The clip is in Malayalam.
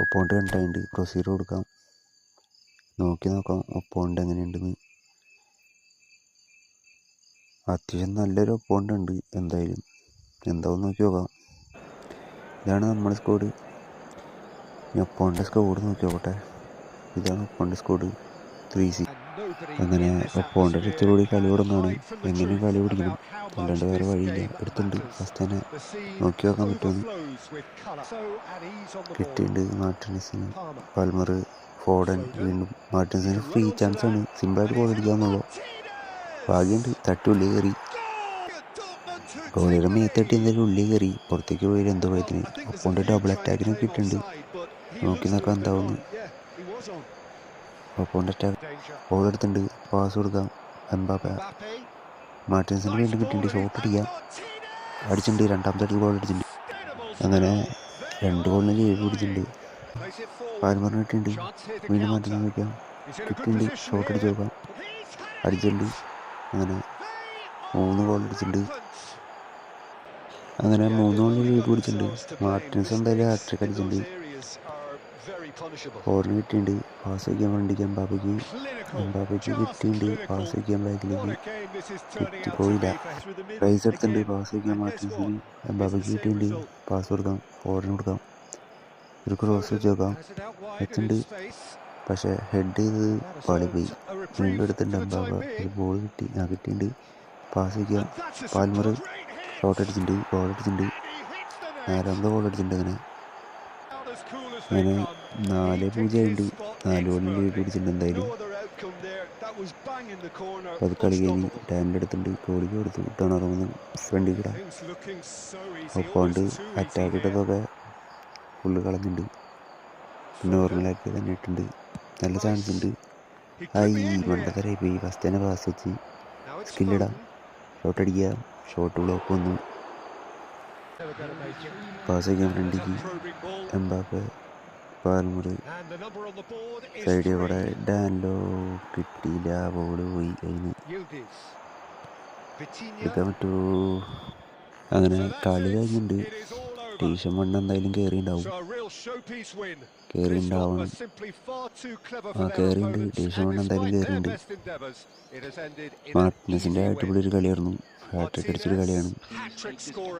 ഒപ്പോണ്ട് കണ്ടിട്ടുണ്ട്. പ്രൊസീഡ് കൊടുക്കാം, നോക്കാം ഒപ്പോണ്ട് എങ്ങനെയുണ്ടെന്ന്. അത്യാവശ്യം നല്ലൊരു ഒപ്പോണ്ട് ഉണ്ട്. എന്തായാലും എന്താവും നോക്കി നോക്കാം. ഇതാണ് നമ്മുടെ സ്കോഡ്. ഇനി ഒപ്പോണ്ട് സ്കോഡ് നോക്കി നോക്കട്ടെ. ഇതാണ് ഒപ്പോണ്ട് സ്കോഡ് 3C. അങ്ങനെ ഒപ്പോണ്ട് അടുത്തോടുകൂടി കളി തുടങ്ങുകയാണ്. എങ്ങനെയും കളി പിടിക്കണം, അല്ലാണ്ട് വേറെ വഴിയില്ല. എടുത്തുണ്ട് ഫസ്റ്റ് തന്നെ നോക്കി നോക്കാൻ പറ്റുമെന്ന്. കിട്ടിയിട്ടുണ്ട് മാർട്ടിനസിന്. പാൽമർ, ഫോഡൻ, വീണ്ടും മാർട്ടിനസിന് ഫ്രീ ചാൻസ് ആണ്. സിമ്പിളായിട്ട് ഗോൾ അടിക്കാമെന്നുള്ളൂ. ഭാഗ്യമുണ്ട്, തട്ടി ഉള്ളിൽ കയറി. ഗോളിയുടെ മേത്തട്ടി എന്തായാലും ഉള്ളിൽ കയറി. പുറത്തേക്ക് പോയി എന്തോ ഭയത്തിന്. ഒപ്പോണ്ട് ഡബിൾ അറ്റാക്കിനൊക്കെ ഇട്ടുണ്ട്. നോക്കി നോക്കാം എന്താവുന്നു. ഒപ്പോണ്ട് അറ്റാക്ക് ബോൾ എടുത്തിട്ടുണ്ട്. പാസ് കൊടുക്കാം. എംബാപ്പെ, മാർട്ടിനസിന് വീണ്ടും കിട്ടിയിട്ടുണ്ട്. ഷോട്ട് അടിക്കാം, അടിച്ചിട്ടുണ്ട്. രണ്ടാമത്തെ ഗോൾ അടിച്ചിട്ടുണ്ട്. അങ്ങനെ 2 ഗോളിന് ലീഡ് പിടിച്ചിട്ടുണ്ട്. പാൽമറിന് കിട്ടിയിട്ടുണ്ട്. വീണ്ടും മാർട്ടിനസിന് വയ്ക്കാം, കിട്ടിയിട്ടുണ്ട്. ഷോട്ട് അടിച്ച് നോക്കാം, അടിച്ചിട്ടുണ്ട്. അങ്ങനെ 3 ഗോൾ അടിച്ചിട്ടുണ്ട്. അങ്ങനെ 3 ഗോളിന് ലീഡ് പിടിച്ചിട്ടുണ്ട്. മാർട്ടിനസ് എന്തായാലും ഹാട്രിക് അടിച്ചിട്ടുണ്ട്. ഫോറിന് കിട്ടിയിട്ടുണ്ട്. പാസ് വയ്ക്കാൻ വേണ്ടിക്ക് എംബാപ്പയ്ക്ക് കിട്ടിയിട്ടുണ്ട്. പാസ് വയ്ക്കാൻ ബാക്കിലേക്ക് കിട്ടിപ്പോയില്ല. പ്രൈസ് എടുത്തിട്ടുണ്ട്. പാസ് വയ്ക്കാൻ മാർട്ടിനസിന്. എംബാപ്പയ്ക്ക് കിട്ടിയിട്ടുണ്ട്. പാസ് കൊടുക്കാം, ഫോറിന് കൊടുക്കാം. ഒരു ക്രോസ് വെച്ച് നോക്കാം, വെച്ചിട്ടുണ്ട്. പക്ഷേ ഹെഡ് ചെയ്ത് പാളിപ്പോയി. വീണ്ടും എടുത്തിട്ടുണ്ട് എംബാപ്പ. ഒരു ബോൾ കിട്ടിയിട്ടുണ്ട്. പാസ് വയ്ക്കാം. പാൽമർ ഷോട്ട് അടിച്ചിട്ടുണ്ട്. ഗോൾ അടിച്ചിട്ടുണ്ട്. 4ാമത്തെ ഗോൾ അടിച്ചിട്ടുണ്ട്. അങ്ങനെ 4-0 ആയിട്ടുണ്ട്. 4 ഗോളിന് ലീഡ് പിടിച്ചിട്ടുണ്ട്. എന്തായാലും അത് കളി കഴിഞ്ഞ് ഡാനിൻ്റെ അടുത്തുണ്ട്. കോടിക്ക് കൊടുത്തു ടണറൊന്ന് ഫ്രണ്ടിൽ കിടാം. ഒപ്പോണ്ട് അറ്റാക്ക് ഇട്ടതൊക്കെ ഫുള്ള് കളഞ്ഞിട്ടുണ്ട്. നോർമലാക്കി തന്നെ ഇട്ടുണ്ട്. നല്ല ചാൻസ് ഉണ്ട്. മണ്ടത്തരായി പോയി. ഫസ്റ്റ് തന്നെ പാസ് വെച്ച് സ്കില്ലിടാം, ഷോട്ട് അടിക്കുക. ഷോട്ട് ബ്ലോക്ക് വന്നു. പാസ് വയ്ക്കാൻ ഫ്രണ്ടിക്ക് എംബാപ്പെ, പാൽമർ സൈഡിൽ കൂടെ ഡാനിലോ കിട്ടിയില്ല. ബോള് പോയി കഴിഞ്ഞ് എടുക്കാൻ പറ്റുമോ? അങ്ങനെ കളി കഴിഞ്ഞിട്ടുണ്ട്. ടീഷൻ മണ്ണ് എന്തായാലും കയറിയിട്ടുണ്ടാവും. കയറിയിട്ടുണ്ട്. ടീഷൻ മണ്ണ് എന്തായാലും കയറിയിട്ടുണ്ട്. മാർട്ടിനസിൻ്റെ അടിപൊളി ഒരു കളിയായിരുന്നു. ഹാട്രിക് അടിച്ചൊരു കളിയാണ്.